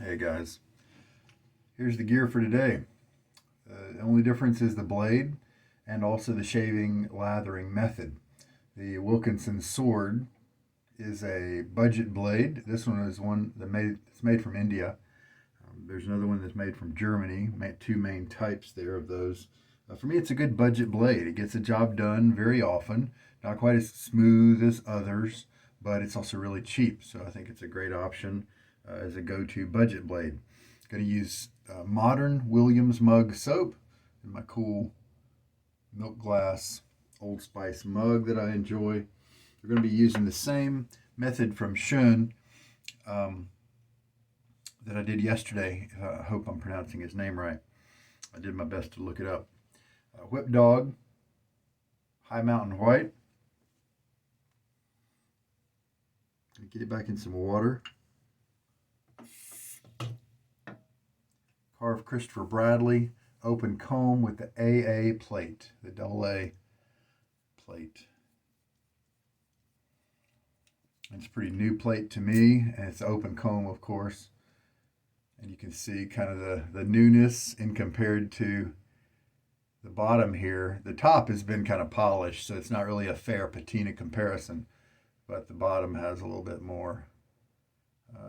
Hey guys, here's the gear for today. The only difference is the blade and also the shaving lathering method. The Wilkinson sword is a budget blade. This one is one that it's made from India. There's another one that's made from Germany. Two main types there of those. For me, it's a good budget blade. It gets the job done very often. Not quite as smooth as others, but it's also really cheap. So I think it's a great option as a go-to budget blade. Going to use modern Williams mug soap in my cool milk glass Old Spice mug that I enjoy. We're going to be using the same method from Schon that I did yesterday. I hope I'm pronouncing his name right. I did my best to look it up. Whip Dog, High Mountain White. Get it back in some water. Karve Christopher Bradley open comb with the AA plate, the double A plate. It's a pretty new plate to me, and it's open comb, of course. And you can see kind of the newness in compared to the bottom here. The top has been kind of polished, so it's not really a fair patina comparison, but the bottom has a little bit more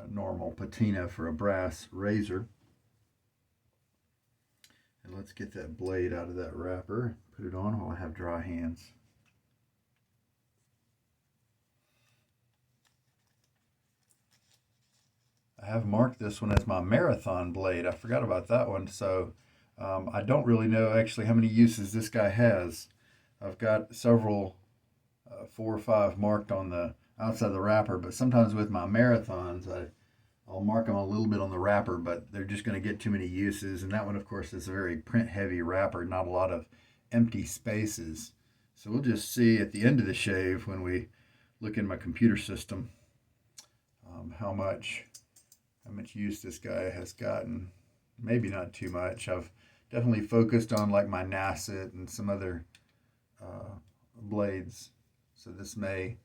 normal patina for a brass razor. And let's get that blade out of that wrapper, put it on while I have dry hands. I have marked this one as my marathon blade. I forgot about that one, so I don't really know actually how many uses this guy has. I've got several, 4 or 5 marked on the outside of the wrapper, but sometimes with my marathons, I'll mark them a little bit on the wrapper, but they're just going to get too many uses. And that one, of course, is a very print-heavy wrapper, not a lot of empty spaces. So we'll just see at the end of the shave when we look in my computer system how much use this guy has gotten. Maybe not too much. I've definitely focused on like my Nasset and some other blades. So this may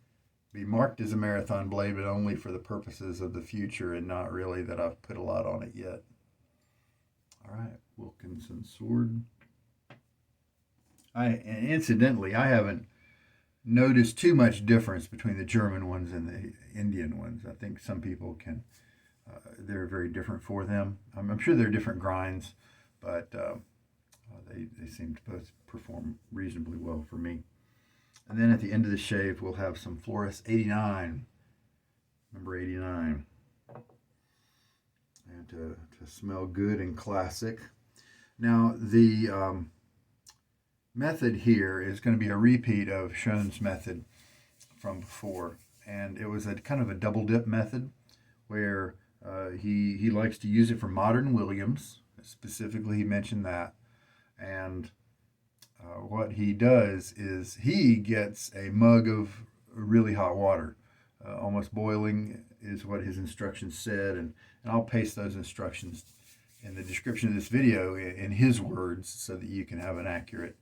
be marked as a marathon blade, but only for the purposes of the future and not really that I've put a lot on it yet. All right, Wilkinson sword. And incidentally, I haven't noticed too much difference between the German ones and the Indian ones. I think some people can, they're very different for them. I'm sure they're different grinds, but they seem to both perform reasonably well for me. And then at the end of the shave, we'll have some Floris 89, number 89, and to smell good and classic. Now, the method here is going to be a repeat of Schon's method from before, and it was a kind of a double dip method where he likes to use it for modern Williams. Specifically, he mentioned that, and what he does is he gets a mug of really hot water, almost boiling is what his instructions said, and I'll paste those instructions in the description of this video in his words so that you can have an accurate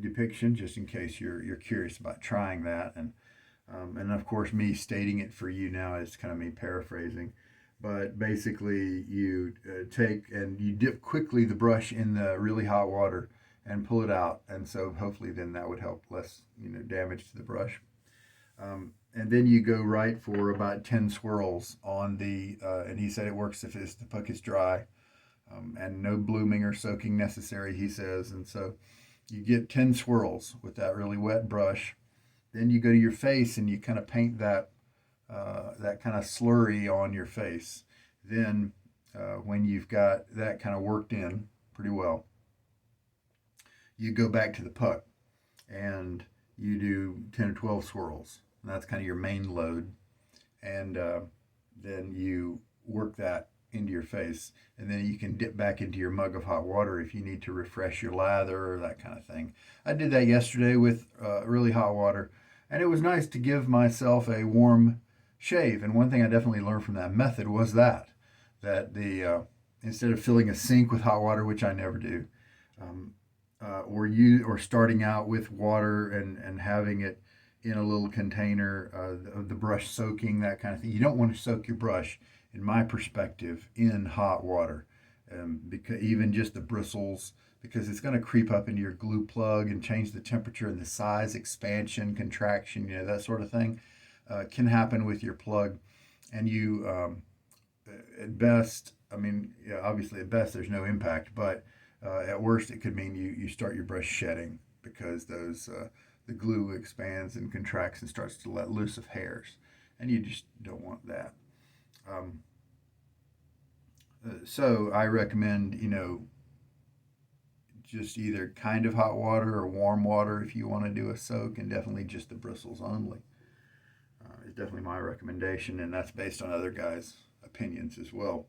depiction, just in case you're curious about trying that. And of course, me stating it for you now is kind of me paraphrasing. But basically, you take and you dip quickly the brush in the really hot water and pull it out, and so hopefully then that would help less damage to the brush. And then you go right for about 10 swirls on the and he said it works if the puck is dry, and no blooming or soaking necessary, he says. And so you get 10 swirls with that really wet brush. Then you go to your face and you kind of paint that kind of slurry on your face. Then when you've got that kind of worked in pretty well, you go back to the puck and you do 10 or 12 swirls. And that's kind of your main load. And then you work that into your face. And then you can dip back into your mug of hot water if you need to refresh your lather or that kind of thing. I did that yesterday with really hot water. And it was nice to give myself a warm shave. And one thing I definitely learned from that method was that the instead of filling a sink with hot water, which I never do, or starting out with water and having it in a little container of the brush soaking, that kind of thing. You don't want to soak your brush in my perspective, in hot water. Because even just the bristles, because it's going to creep up into your glue plug and change the temperature and the size, expansion, contraction, that sort of thing can happen with your plug. And you, at best, I mean, yeah, obviously at best there's no impact, but at worst it could mean you start your brush shedding because the glue expands and contracts and starts to let loose of hairs, and you just don't want that. Um, so I recommend, just either kind of hot water or warm water if you want to do a soak, and definitely just the bristles only. Is definitely my recommendation, and that's based on other guys' opinions as well.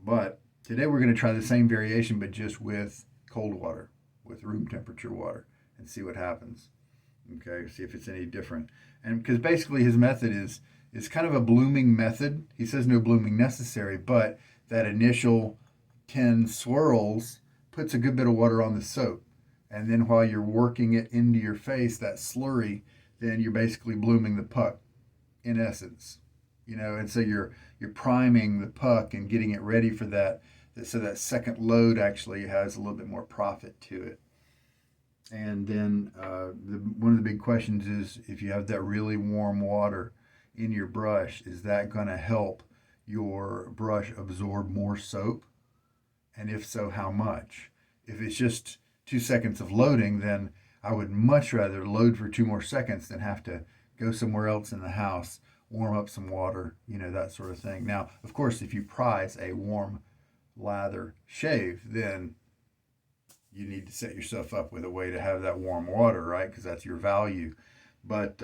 But today we're going to try the same variation, but just with cold water, with room temperature water, and see what happens. Okay, see if it's any different. And because basically his method is kind of a blooming method. He says no blooming necessary, but that initial 10 swirls puts a good bit of water on the soap. And then while you're working it into your face, that slurry, then you're basically blooming the puck in essence. And so you're priming the puck and getting it ready for that, so that second load actually has a little bit more profit to it. And then one of the big questions is, if you have that really warm water in your brush, is that going to help your brush absorb more soap? And if so, how much? If it's just 2 seconds of loading, then I would much rather load for 2 more seconds than have to go somewhere else in the house, warm up some water, that sort of thing. Now, of course, if you prize a warm lather shave, then you need to set yourself up with a way to have that warm water, right? Because that's your value. But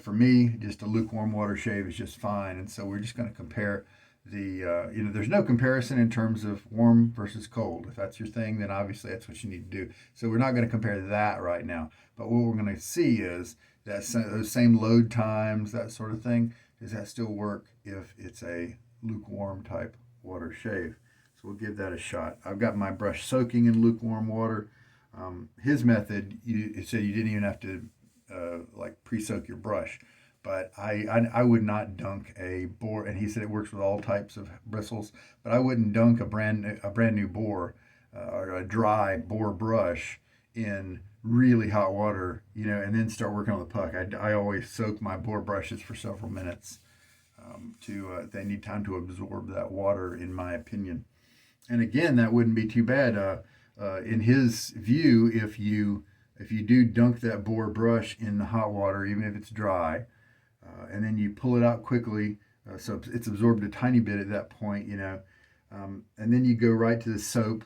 for me, just a lukewarm water shave is just fine. And so we're just going to compare there's no comparison in terms of warm versus cold. If that's your thing, then obviously that's what you need to do. So we're not going to compare that right now. But what we're going to see is that those same load times, that sort of thing, does that still work if it's a lukewarm type water shave? So we'll give that a shot. I've got my brush soaking in lukewarm water. His method, it said you didn't even have to like pre-soak your brush. But I would not dunk a boar, and he said it works with all types of bristles. But I wouldn't dunk a brand new boar or a dry boar brush in really hot water, and then start working on the puck. I always soak my boar brushes for several minutes. They need time to absorb that water, in my opinion. And again, that wouldn't be too bad. In his view, if you do dunk that boar brush in the hot water, even if it's dry, and then you pull it out quickly, so it's absorbed a tiny bit at that point, and then you go right to the soap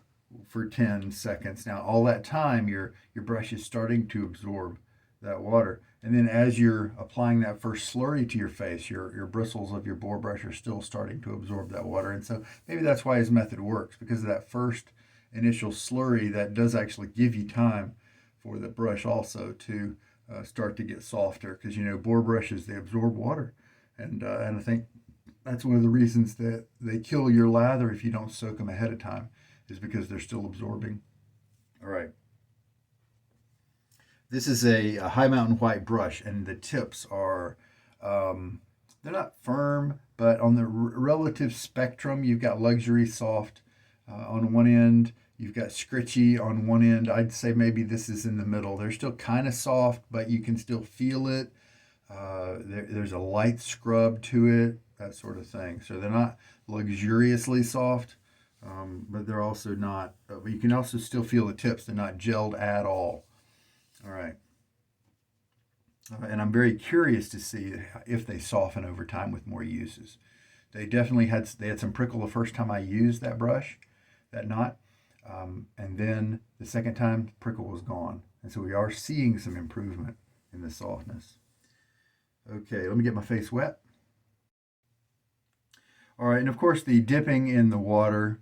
for 10 seconds. Now, all that time, your brush is starting to absorb that water. And then as you're applying that first slurry to your face, your bristles of your boar brush are still starting to absorb that water. And so maybe that's why his method works, because of that first initial slurry that does actually give you time for the brush also to start to get softer, because boar brushes, they absorb water, and I think that's one of the reasons that they kill your lather if you don't soak them ahead of time, is because they're still absorbing. All right, this is a high mountain white brush, and the tips are they're not firm, but on the relative spectrum, you've got luxury soft on one end. You've got scritchy on one end. I'd say maybe this is in the middle. They're still kind of soft, but you can still feel it. There's a light scrub to it, that sort of thing. So they're not luxuriously soft, but they're also not, but you can also still feel the tips. They're not gelled at all. All right. And I'm very curious to see if they soften over time with more uses. They had some prickle the first time I used that brush, that knot. And then the second time, prickle was gone. And so we are seeing some improvement in the softness. Okay, let me get my face wet. All right, and of course the dipping in the water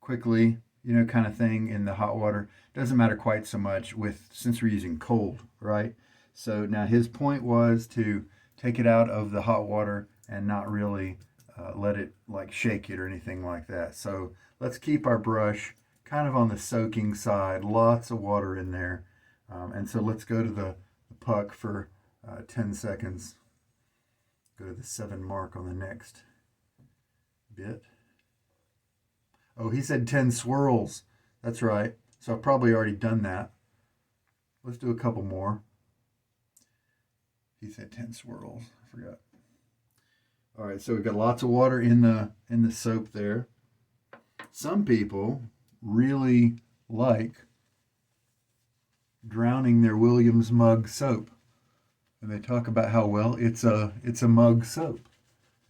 quickly, kind of thing in the hot water doesn't matter quite so much since we're using cold, right? So now his point was to take it out of the hot water and not really let it like shake it or anything like that. So let's keep our brush kind of on the soaking side, lots of water in there. And so let's go to the puck for 10 seconds. Go to the 7 mark on the next bit. Oh, he said 10 swirls. That's right. So I've probably already done that. Let's do a couple more. He said 10 swirls. I forgot. All right, so we've got lots of water in the soap there. Some people really like drowning their Williams mug soap. And they talk about how, well, it's a mug soap.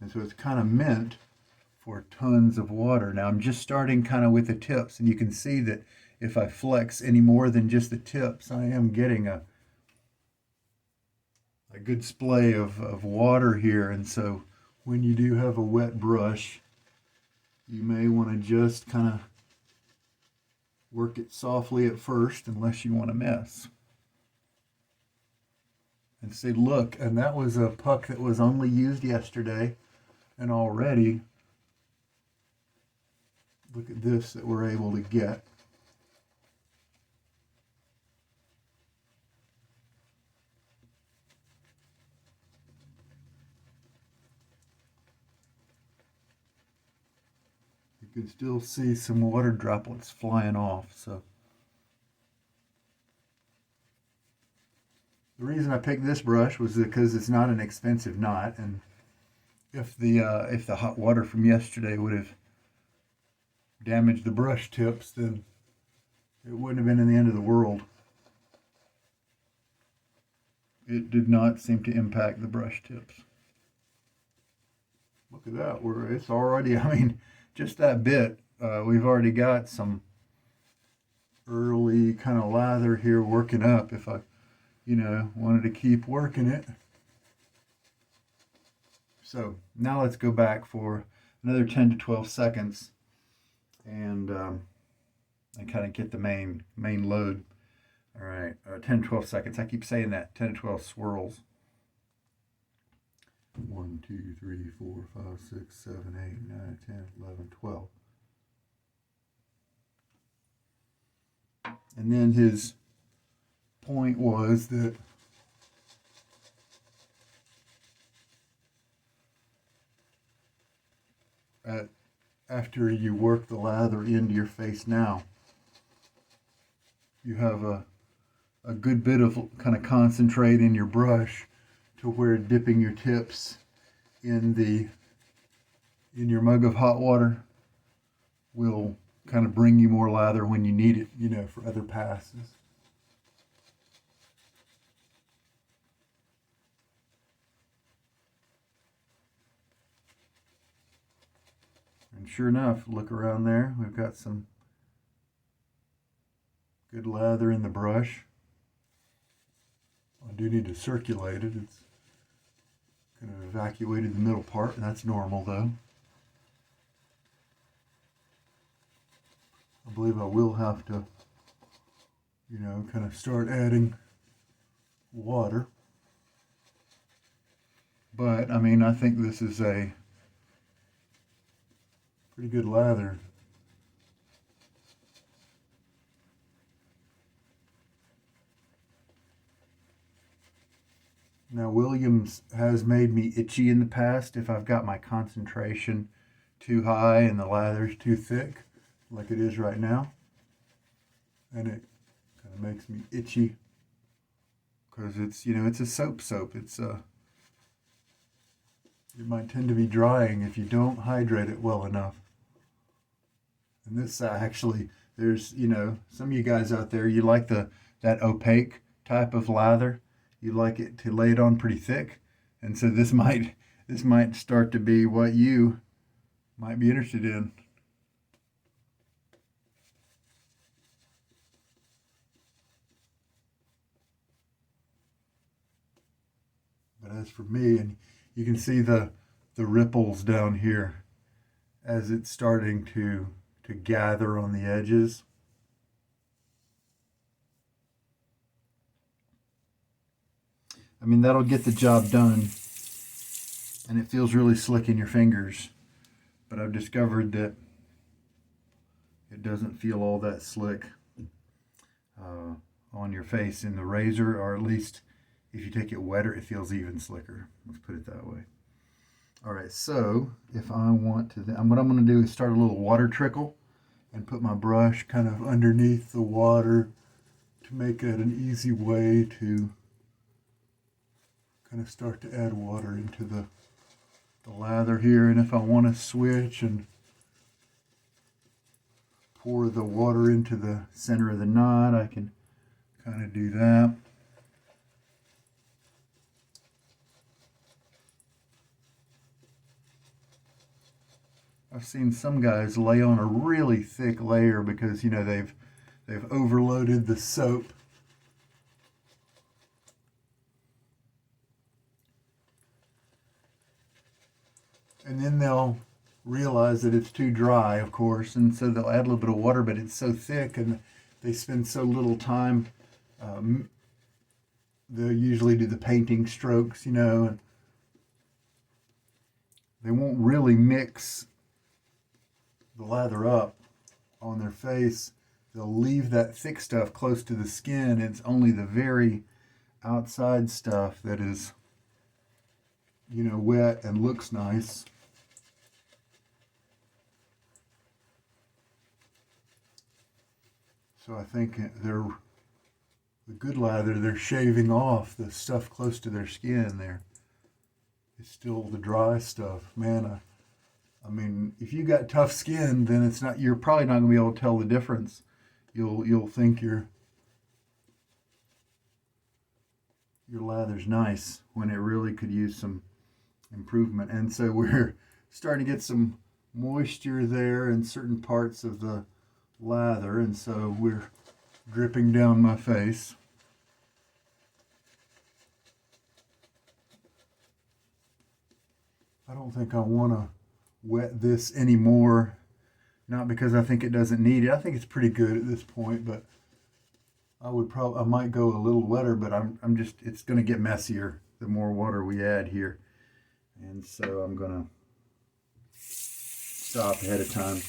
And so it's kind of meant for tons of water. Now I'm just starting kind of with the tips, and you can see that if I flex any more than just the tips, I am getting a good splay of water here. And so when you do have a wet brush, you may want to just kind of work it softly at first, unless you want to mess. And say, look, and that was a puck that was only used yesterday, and already, look at this that we're able to get. You can still see some water droplets flying off. So the reason I picked this brush was because it's not an expensive knot, and if the hot water from yesterday would have damaged the brush tips, then it wouldn't have been in the end of the world. It did not seem to impact the brush tips. Look at that, it's already, I mean, just that bit, we've already got some early kind of lather here working up if I, wanted to keep working it. So now let's go back for another 10 to 12 seconds and kind of get the main load. All right, 10 to 12 seconds. I keep saying that, 10 to 12 swirls. 1, 2, 3, 4, 5, 6, 7, 8, 9, 10, 11, 12. And then his point was that after you work the lather into your face now, you have a good bit of kind of concentrate in your brush to where dipping your tips in your mug of hot water will kind of bring you more lather when you need it, for other passes. And sure enough, look around there, we've got some good lather in the brush. I do need to circulate it. It's kind of evacuated the middle part, and that's normal though. I believe I will have to, kind of start adding water. But, I mean, I think this is a pretty good lather. Now, Williams has made me itchy in the past if I've got my concentration too high and the lather's too thick, like it is right now. And it kind of makes me itchy because it's, it's a soap. It's it might tend to be drying if you don't hydrate it well enough. And this actually, there's, some of you guys out there, you like that opaque type of lather. You like it to lay it on pretty thick, and so this might start to be what you might be interested in. But as for me, and you can see the ripples down here as it's starting to gather on the edges. I mean, that'll get the job done, and it feels really slick in your fingers, but I've discovered that it doesn't feel all that slick on your face in the razor, or at least if you take it wetter, it feels even slicker. Let's put it that way. All right, so if I want to, what I'm going to do is start a little water trickle and put my brush kind of underneath the water to make it an easy way to kind of start to add water into the lather here. And if I want to switch and pour the water into the center of the knot, I can kind of do that. I've seen some guys lay on a really thick layer because, you know, they've overloaded the soap. And then they'll realize that it's too dry, of course, and so they'll add a little bit of water, but it's so thick and they spend so little time. They'll usually do the painting strokes, you know, and they won't really mix the lather up on their face. They'll leave that thick stuff close to the skin. It's only the very outside stuff that is, you know, wet and looks nice. So I think the good lather, they're shaving off the stuff close to their skin there. It's still the dry stuff. Man, I mean, if you got tough skin, then it's not. You're probably not going to be able to tell the difference. You'll think your lather's nice when it really could use some improvement. And so we're starting to get some moisture there in certain parts of the lather, and so we're dripping down my face. I don't think I want to wet this anymore, not because I think it doesn't need it. I think it's pretty good at this point, but I might go a little wetter, but I'm just, it's going to get messier the more water we add here. And so I'm going to stop ahead of time.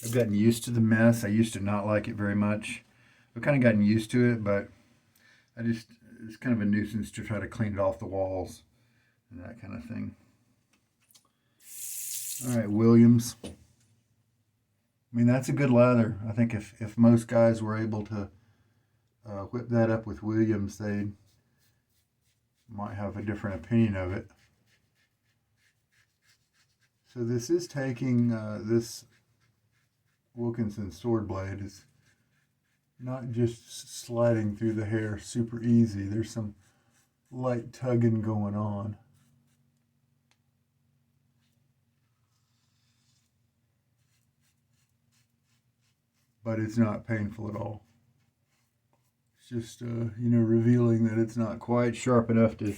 I've gotten used to the mess. I used to not like it very much. I've kind of gotten used to it, but it's kind of a nuisance to try to clean it off the walls and that kind of thing. All right, Williams. I mean, that's a good lather. I think if most guys were able to whip that up with Williams, they might have a different opinion of it. So this is taking, this Wilkinson sword blade is not just sliding through the hair super easy. There's some light tugging going on. But it's not painful at all. It's just, you know, revealing that it's not quite sharp enough to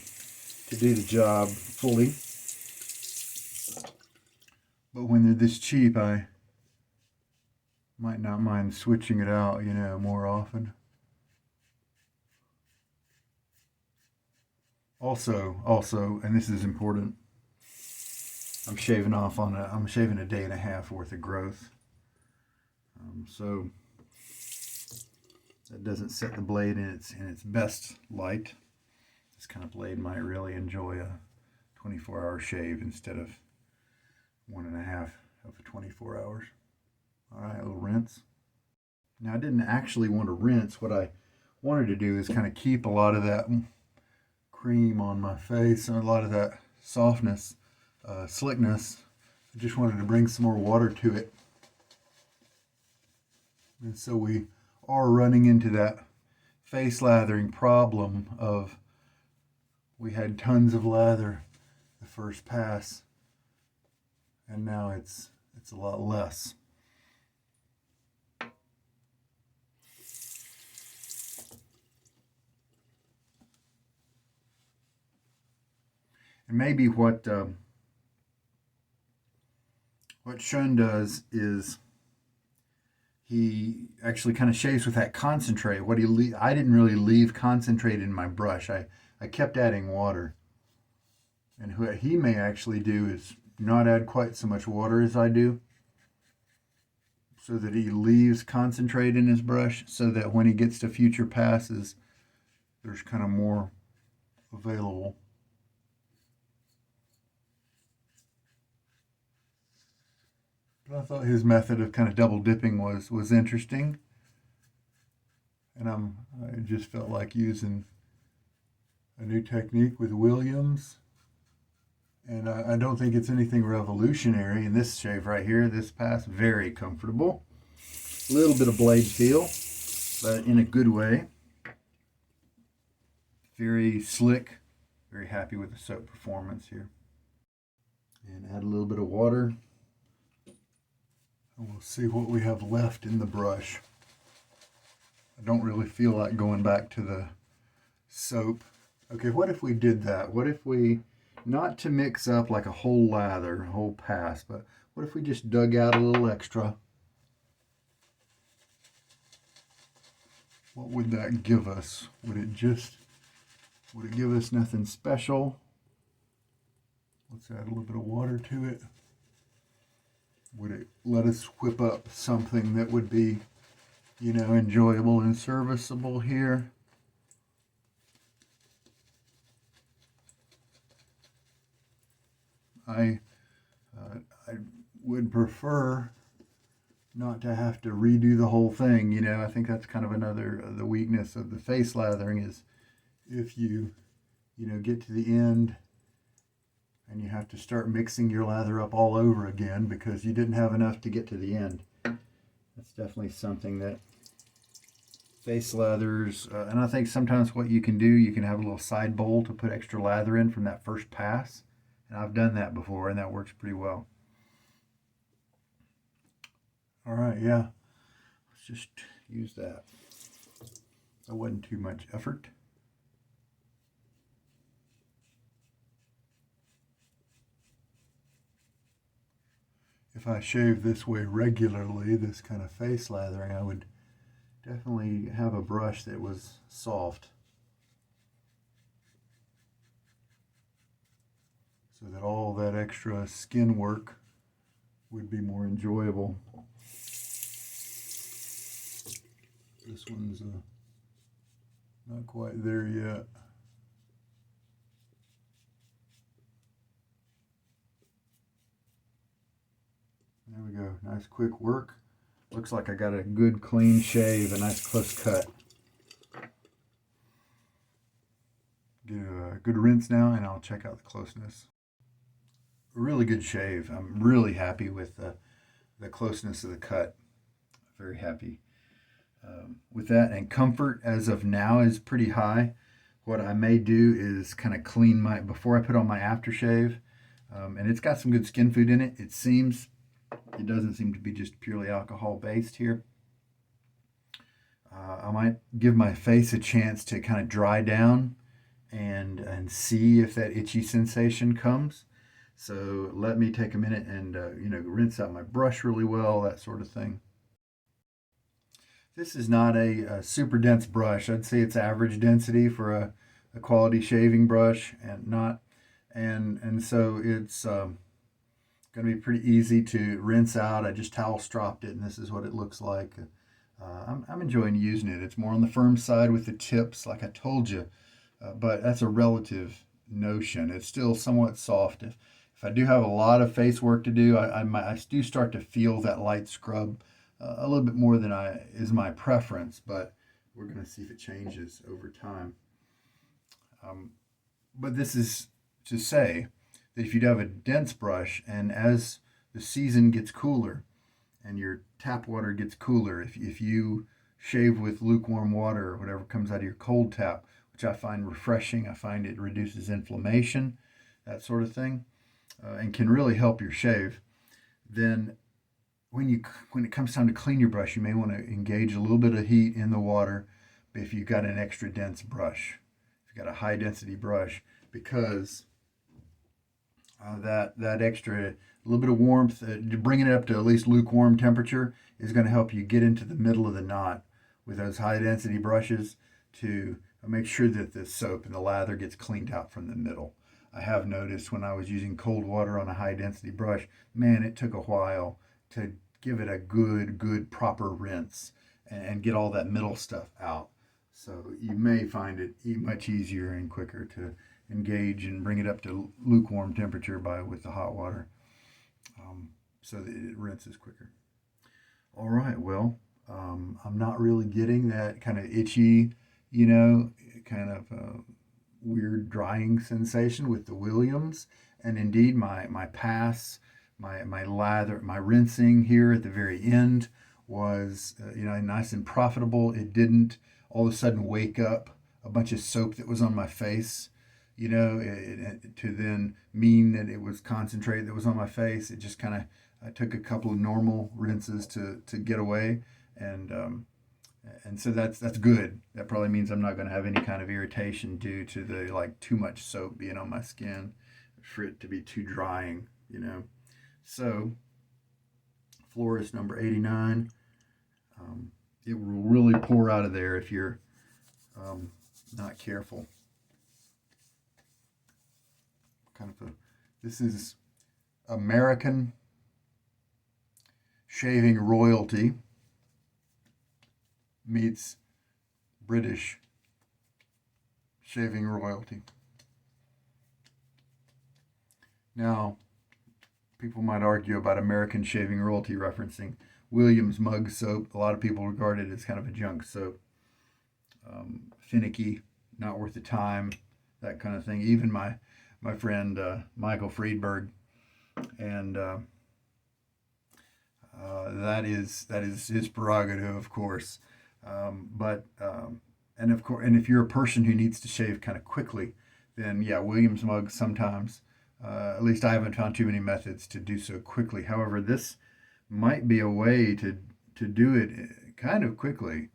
do the job fully. But when they're this cheap, I might not mind switching it out, you know, more often. Also, and this is important, I'm shaving a day and a half worth of growth. So that doesn't set the blade in its best light. This kind of blade might really enjoy a 24-hour shave instead of 1.5 of 24 hours. All right, a little rinse. Now I didn't actually want to rinse. What I wanted to do is kind of keep a lot of that cream on my face and a lot of that softness, slickness. I just wanted to bring some more water to it. And so we are running into that face lathering problem of we had tons of lather the first pass, and now it's a lot less. And maybe what Schon does is he actually kind of shaves with that concentrate. I didn't really leave concentrate in my brush. I kept adding water. And what he may actually do is not add quite so much water as I do. so that he leaves concentrate in his brush, so that when he gets to future passes, there's kind of more available. But I thought his method of kind of double dipping was interesting, and I just felt like using a new technique with Williams. And I don't think it's anything revolutionary in this shave right here. This pass, very comfortable. A little bit of blade feel, but in a good way. Very slick. Very happy with the soap performance here. And add a little bit of water. And we'll see what we have left in the brush. I don't really feel like going back to the soap. Okay, what if we did that? What if we, not to mix up like a whole lather, a whole pass, but what if we just dug out a little extra? What would that give us? Would it give us nothing special? Let's add a little bit of water to it. Would it let us whip up something that would be, you know, enjoyable and serviceable here? I would prefer not to have to redo the whole thing. You know, I think that's kind of another the weakness of the face lathering is if you get to the end and you have to start mixing your lather up all over again because you didn't have enough to get to the end. That's definitely something that face lathers, and I think sometimes what you can do, you can have a little side bowl to put extra lather in from that first pass. And I've done that before, and that works pretty well. All right, yeah. Let's just use that. That wasn't too much effort. If I shave this way regularly, this kind of face lathering, I would definitely have a brush that was soft, so that all that extra skin work would be more enjoyable. This one's not quite there yet. There we go, nice quick work. Looks like I got a good clean shave, a nice close cut. Get a good rinse now and I'll check out the closeness. A really good shave. I'm really happy with the closeness of the cut. Very happy with that. And comfort as of now is pretty high. What I may do is kind of clean before I put on my aftershave. And it's got some good skin food in it. It doesn't seem to be just purely alcohol based here. I might give my face a chance to kind of dry down and see if that itchy sensation comes. So let me take a minute and rinse out my brush really well, that sort of thing. This is not a super dense brush. I'd say it's average density for a quality shaving brush, and so it's going to be pretty easy to rinse out. I just towel stropped it, and this is what it looks like. I'm enjoying using it. It's more on the firm side with the tips, like I told you, but that's a relative notion. It's still somewhat soft. If I do have a lot of face work to do, I do start to feel that light scrub a little bit more than is my preference, but we're going to see if it changes over time. But this is to say that if you have a dense brush, and as the season gets cooler and your tap water gets cooler, if you shave with lukewarm water or whatever comes out of your cold tap, which I find refreshing, I find it reduces inflammation, that sort of thing, and can really help your shave, then when it comes time to clean your brush, you may want to engage a little bit of heat in the water if you've got an extra dense brush, if you've got a high density brush, because that extra, a little bit of warmth, bringing it up to at least lukewarm temperature is going to help you get into the middle of the knot with those high density brushes to make sure that the soap and the lather gets cleaned out from the middle. I have noticed when I was using cold water on a high density brush, man, it took a while to give it a good proper rinse and get all that middle stuff out. So you may find it much easier and quicker to engage and bring it up to lukewarm temperature with the hot water, so that it rinses quicker. All right, well, I'm not really getting that kind of itchy, kind of weird drying sensation with the Williams. And indeed, my pass, my lather, my rinsing here at the very end was, nice and profitable. It didn't all of a sudden wake up a bunch of soap that was on my face, to then mean that it was concentrate that was on my face. It just kind of, I took a couple of normal rinses to get away, and so that's good. That probably means I'm not going to have any kind of irritation due to the too much soap being on my skin, for it to be too drying. So Floris number 89. It will really pour out of there if you're not careful. This is American shaving royalty meets British shaving royalty. Now, people might argue about American shaving royalty referencing Williams mug soap. A lot of people regard it as kind of a junk soap. Finicky, not worth the time, that kind of thing. Even my friend Michael Friedberg, and that is his prerogative, of course. And if you're a person who needs to shave kind of quickly, then yeah, Williams mugs sometimes. At least I haven't found too many methods to do so quickly. However, this might be a way to do it kind of quickly.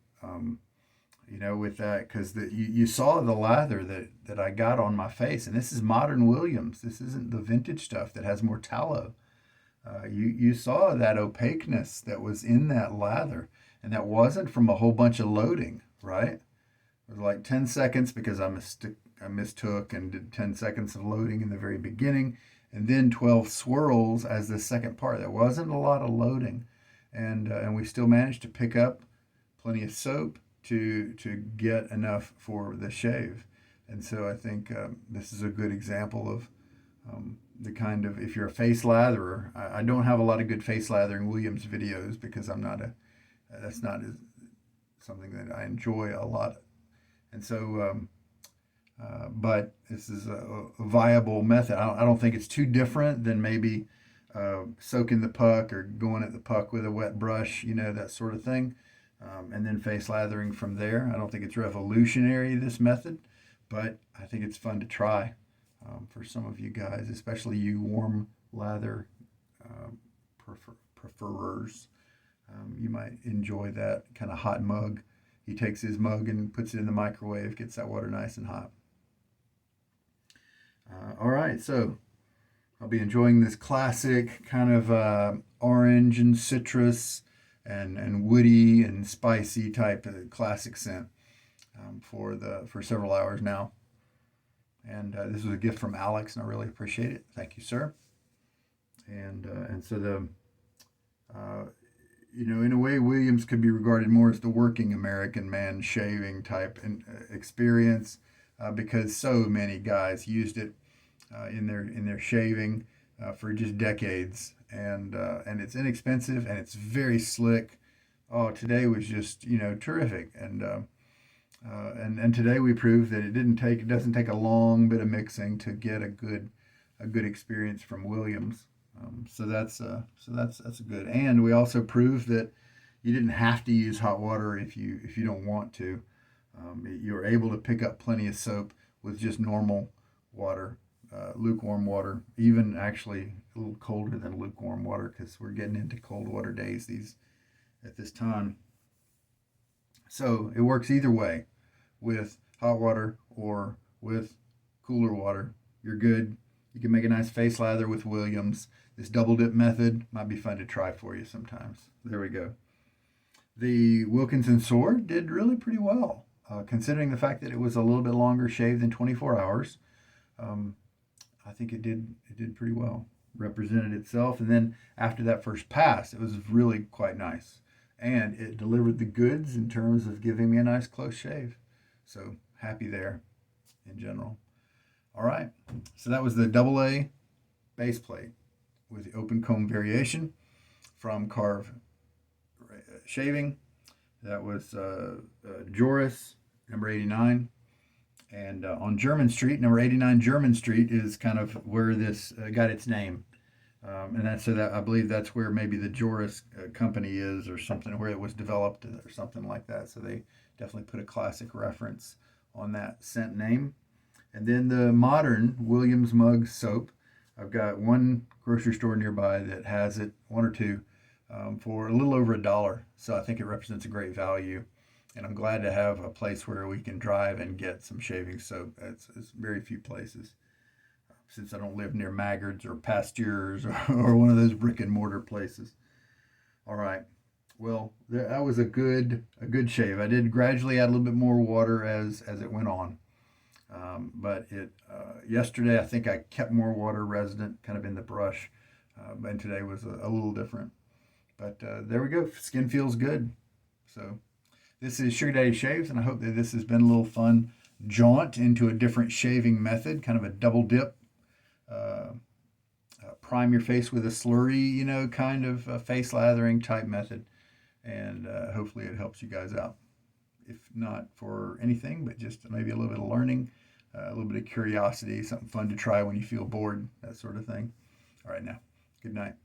With that, because you saw the lather that I got on my face, and this is modern Williams. This isn't the vintage stuff that has more tallow. You saw that opaqueness that was in that lather, and that wasn't from a whole bunch of loading, right? It was like 10 seconds because I mistook and did 10 seconds of loading in the very beginning, and then 12 swirls as the second part. There wasn't a lot of loading, and we still managed to pick up plenty of soap to get enough for the shave. And so I think this is a good example of the kind of, if you're a face latherer. I don't have a lot of good face lathering Williams videos because that's not something that I enjoy a lot. And so, but this is a viable method. I don't think it's too different than maybe soaking the puck or going at the puck with a wet brush, that sort of thing. And then face lathering from there. I don't think it's revolutionary, this method, but I think it's fun to try for some of you guys, especially you warm lather preferers. You might enjoy that kind of hot mug. He takes his mug and puts it in the microwave, gets that water nice and hot. All right, so I'll be enjoying this classic kind of orange and citrus and woody and spicy type of classic scent for several hours now. And this was a gift from Alex, and I really appreciate it. Thank you, sir. And so in a way, Williams could be regarded more as the working American man shaving type experience, because so many guys used it in their shaving for just decades. And it's inexpensive, and it's very slick. Oh, today was just terrific, and today we proved that it doesn't take a long bit of mixing to get a good experience from Williams. So that's good. And we also proved that you didn't have to use hot water if you don't want to. You're able to pick up plenty of soap with just normal water. Lukewarm water, even actually a little colder than lukewarm water, because we're getting into cold water days at this time. So it works either way, with hot water or with cooler water. You're good. You can make a nice face lather with Williams. This double dip method might be fun to try for you sometimes. There we go. The Wilkinson sword did really pretty well, considering the fact that it was a little bit longer shave than 24 hours. I think it did pretty well. represented itself. And then after that first pass, it was really quite nice. And it delivered the goods in terms of giving me a nice close shave. So happy there in general. All right. So that was the AA base plate with the open comb variation from Karve Shaving. That was Joris, number 89. And on German Street, number 89 German Street is kind of where this got its name. And that's so that I believe that's where maybe the Joris company is, or something, where it was developed or something like that. So they definitely put a classic reference on that scent name. And then the modern Williams Mug soap. I've got one grocery store nearby that has it, one or two, for a little over $1. So I think it represents a great value. And I'm glad to have a place where we can drive and get some shaving soap. It's very few places, since I don't live near Maggard's or Pasteur's or one of those brick and mortar places. All right. Well, that was a good shave. I did gradually add a little bit more water as it went on. But yesterday I think I kept more water resident kind of in the brush, and today was a little different. But there we go. Skin feels good. So this is Sugar Daddy Shaves, and I hope that this has been a little fun jaunt into a different shaving method, kind of a double dip. Prime your face with a slurry, kind of face lathering type method. And hopefully it helps you guys out. If not for anything, but just maybe a little bit of learning, a little bit of curiosity, something fun to try when you feel bored, that sort of thing. All right, now, good night.